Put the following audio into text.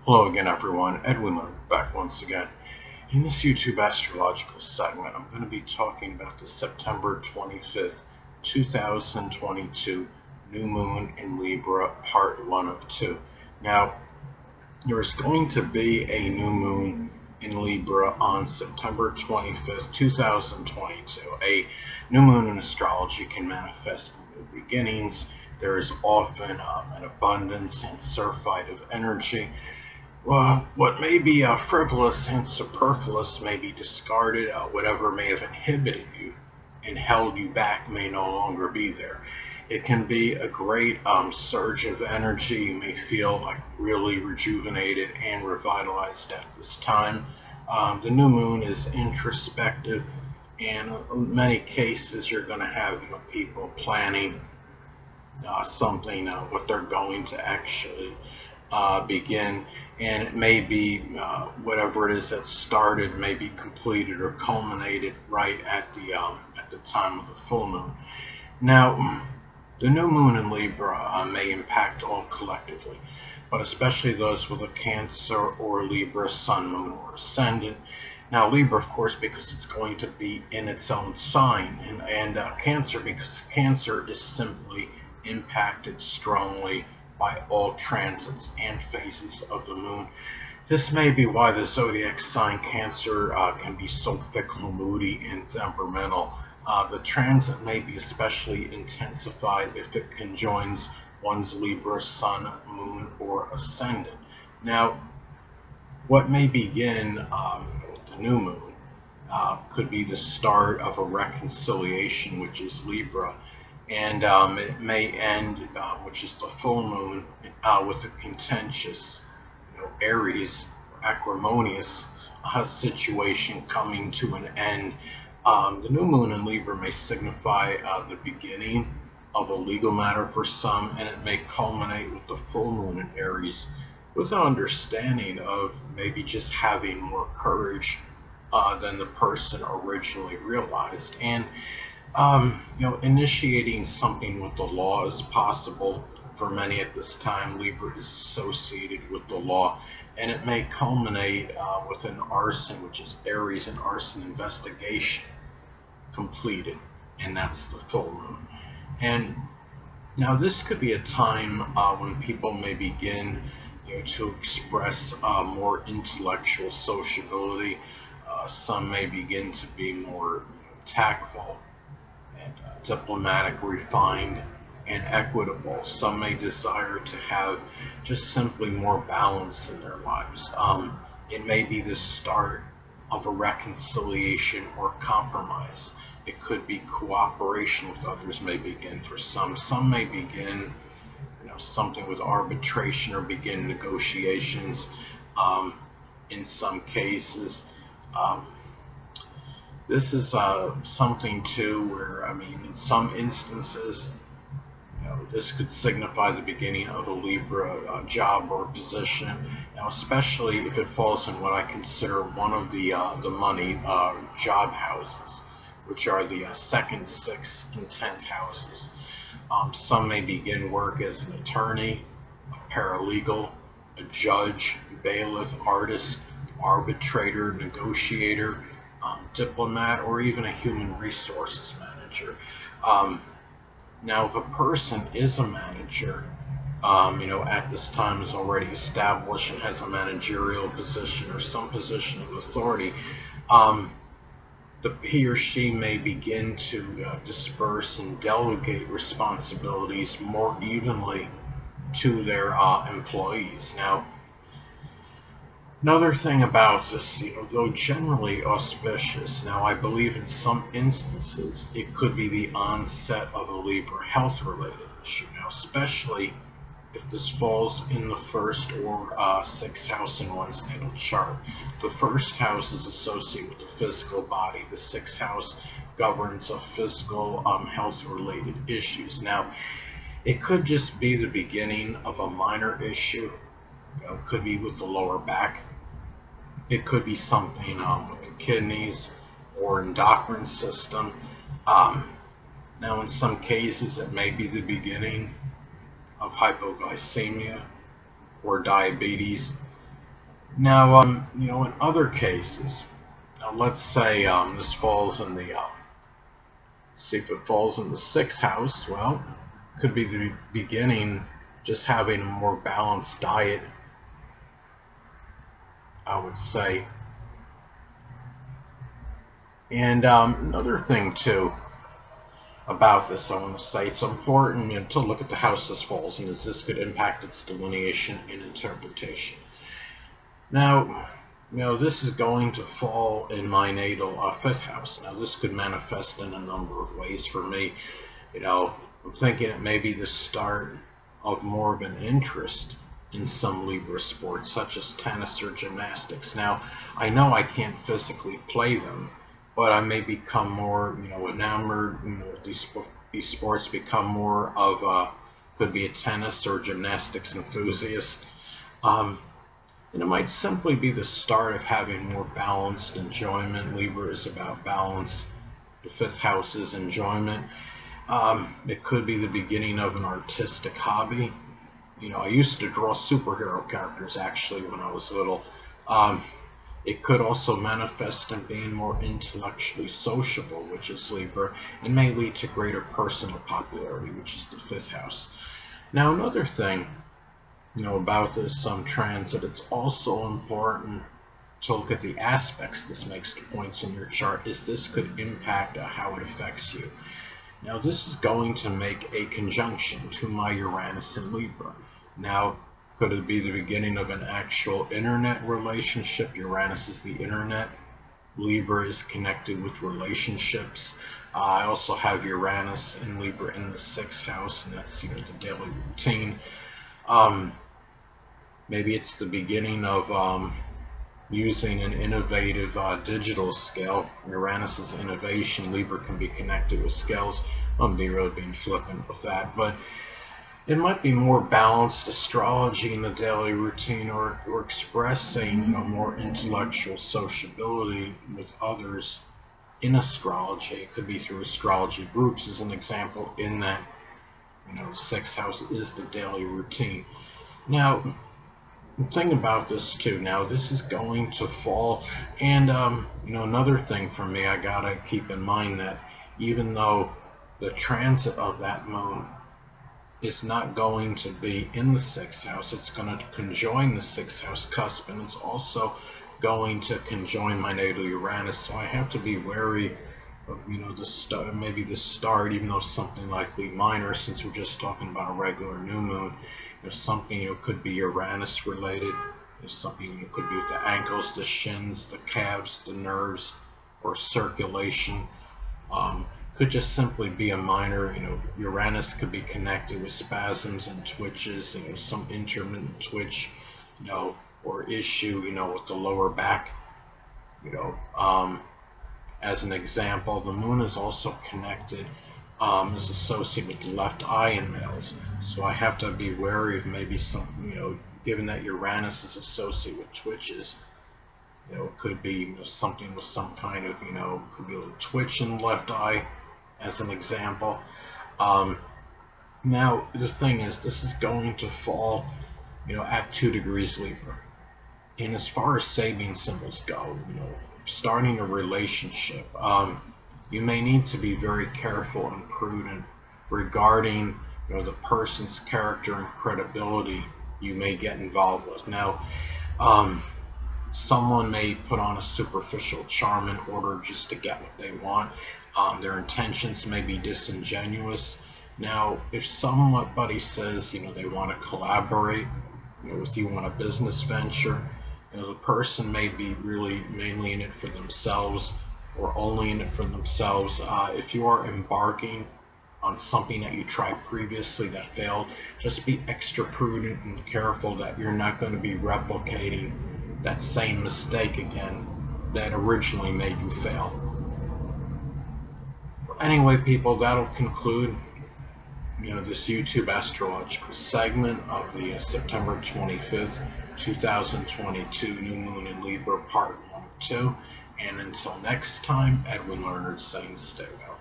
Hello again, everyone. Edwin Leonard back once again. In this YouTube astrological segment, I'm going to be talking about the September 25th, 2022 new moon in Libra, part 1 of 2. Now, there's going to be a new moon in Libra on September 25th, 2022. A new moon in astrology can manifest new beginnings. There is often an abundance and surfeit of energy. Well, what may be frivolous and superfluous may be discarded. Whatever may have inhibited you and held you back may no longer be there. It can be a great surge of energy. You may feel like really rejuvenated and revitalized at this time. The new moon is introspective, and in many cases, you're going to have people planning something, what they're going to actually begin, and it may be whatever it is that started may be completed or culminated right at the time of the full moon. Now, the new moon in Libra may impact all collectively, but especially those with a Cancer or Libra sun, moon, or ascendant. Now, Libra, of course, because it's going to be in its own sign, and Cancer, because Cancer is simply impacted strongly by all transits and phases of the moon. This may be why the zodiac sign Cancer can be so fickle, moody, and temperamental. The transit may be especially intensified if it conjoins one's Libra sun, moon, or ascendant. Now, what may begin with the new moon could be the start of a reconciliation, which is Libra, and it may end, which is the full moon, with a contentious, Aries, acrimonious situation coming to an end. The new moon in Libra may signify the beginning of a legal matter for some, and it may culminate with the full moon in Aries with an understanding of maybe just having more courage than the person originally realized. And initiating something with the law is possible for many at this time. Libra is associated with the law, and it may culminate with an arson, which is Aries, an arson investigation completed, and that's the full moon. And now this could be a time when people may begin, to express more intellectual sociability. Some may begin to be more tactful and diplomatic, refined, and equitable. Some may desire to have just simply more balance in their lives. It may be the start of a reconciliation or compromise. It could be cooperation with others may begin for some. Some may begin, something with arbitration or begin negotiations. In some cases, um, this is something too where, I mean, in some instances, this could signify the beginning of a Libra job or position, especially if it falls in what I consider one of the money job houses, which are the second, sixth, and 10th houses. Some may begin work as an attorney, a paralegal, a judge, bailiff, artist, arbitrator, negotiator, diplomat, or even a human resources manager. Um, Now, if a person is a manager, at this time is already established and has a managerial position or some position of authority, um, he or she may begin to disperse and delegate responsibilities more evenly to their employees. Now, another thing about this, though generally auspicious, now I believe in some instances it could be the onset of a Libra health related issue. Now, especially if this falls in the first or sixth house in one's natal chart. The first house is associated with the physical body. The sixth house governs of physical health related issues. Now, it could just be the beginning of a minor issue. It could be with the lower back. It could be something with the kidneys or endocrine system. Um, Now, in some cases, it may be the beginning of hypoglycemia or diabetes. Now, in other cases, now let's say this falls in the, see if it falls in the sixth house. Well, could be the beginning, just having a more balanced diet, I would say. And another thing too about this, I want to say it's important, to look at the house this falls in, as this could impact its delineation and interpretation. Now, this is going to fall in my natal fifth house. Now, this could manifest in a number of ways for me. I'm thinking it may be the start of more of an interest in some Libra sports, such as tennis or gymnastics. Now, I know I can't physically play them, but I may become more, enamored. These sports, become more of could be a tennis or gymnastics enthusiast. And it might simply be the start of having more balanced enjoyment. Libra is about balance. The fifth house is enjoyment. It could be the beginning of an artistic hobby. I used to draw superhero characters actually when I was little. It could also manifest in being more intellectually sociable, which is Libra, and may lead to greater personal popularity, which is the fifth house. Now, another thing, about this transit, it's also important to look at the aspects this makes to points in your chart, as this could impact how it affects you. Now, this is going to make a conjunction to my Uranus in Libra. Now, could it be the beginning of an actual internet relationship? Uranus is the internet. Libra is connected with relationships. I also have Uranus in Libra in the sixth house, and that's the daily routine. Maybe it's the beginning of using an innovative digital scale. Uranus is innovation. Libra can be connected with scales. I'm really being flippant with that, but it might be more balanced astrology in the daily routine, or expressing more intellectual sociability with others in astrology. It could be through astrology groups, as an example, in that the sixth house is the daily routine. Now, the thing about this too, now this is going to fall, and another thing for me, I gotta keep in mind that even though the transit of that moon is not going to be in the sixth house, it's going to conjoin the sixth house cusp, and it's also going to conjoin my natal Uranus. So I have to be wary of the start, maybe the start, even though something likely minor, since we're just talking about a regular new moon. Something could be Uranus related. Something could be with the ankles, the shins, the calves, the nerves, or circulation. Could just simply be a minor, Uranus could be connected with spasms and twitches, some intermittent twitch, or issue, with the lower back, as an example. The moon is also connected, is associated with the left eye in males. So I have to be wary of maybe some, given that Uranus is associated with twitches, it could be something with some kind of, could be a little twitch in the left eye, as an example. Now, the thing is, this is going to fall, at 2 degrees Libra. And as far as Sabian symbols go, starting a relationship, you may need to be very careful and prudent regarding, the person's character and credibility you may get involved with. Now, someone may put on a superficial charm in order just to get what they want. Their intentions may be disingenuous. Now, if somebody says, they want to collaborate, with you on a business venture, the person may be really mainly in it for themselves, or only in it for themselves. If you are embarking on something that you tried previously that failed, just be extra prudent and careful that you're not going to be replicating that same mistake again that originally made you fail. Anyway, people, that'll conclude this YouTube astrological segment of the September 25th, 2022 New Moon in Libra Part 1 and 2. And until next time, Edwin Leonard saying stay well.